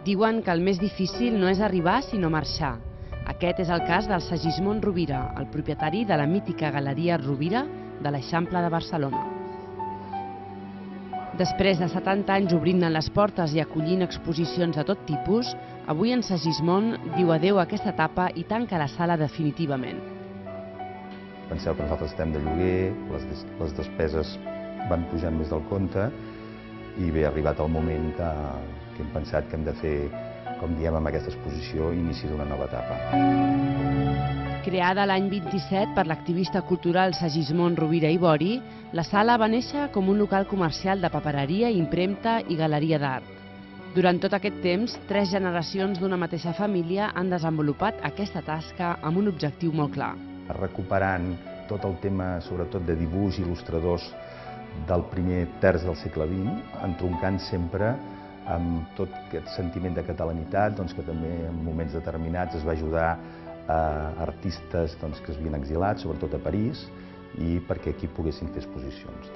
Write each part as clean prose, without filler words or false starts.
Diuen que el més difícil no és arribar sinó marxar. Aquest és el cas del Segismond Rovira, el propietari de la mítica Galeria Rovira de l'Eixample de Barcelona. Després de 70 anys obrint les portes i acollint exposicions de tot tipus, avui en Segismond diu adeu a aquesta etapa i tanca la sala definitivament. Penseu que nosaltres estem de lloguer, les despeses van pujant més del compte i bé, ha arribat el moment que hem pensat que hem de fer, com diem amb aquesta exposició, inici d'una nova etapa. Creada l'any 27 per l'activista cultural Segismond Rovira i Bori, la sala va néixer com un local comercial de papereria, impremta i galeria d'art. Durant tot aquest temps, 3 generacions d'una mateixa família han desenvolupat aquesta tasca amb un objectiu molt clar. Recuperant tot el tema, sobretot de dibuix, il·lustradors del primer terç del segle XX, entroncant sempre amb tot aquest sentiment de catalanitat, que també en moments determinats es va ajudar artistes que es havien exilat, sobretot a París, i perquè aquí poguessin fer exposicions.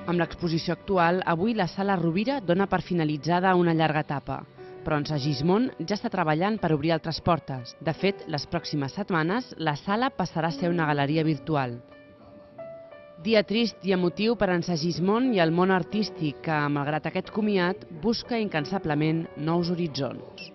Amb l'exposició actual, avui la Sala Rovira dona per finalitzada una llarga etapa, però en Segismond ja està treballant per obrir altres portes. De fet, les pròximes setmanes la sala passarà a ser una galeria virtual. Dia trist i emotiu per en Segismond i el món artístic que, malgrat aquest comiat, busca incansablement nous horitzons.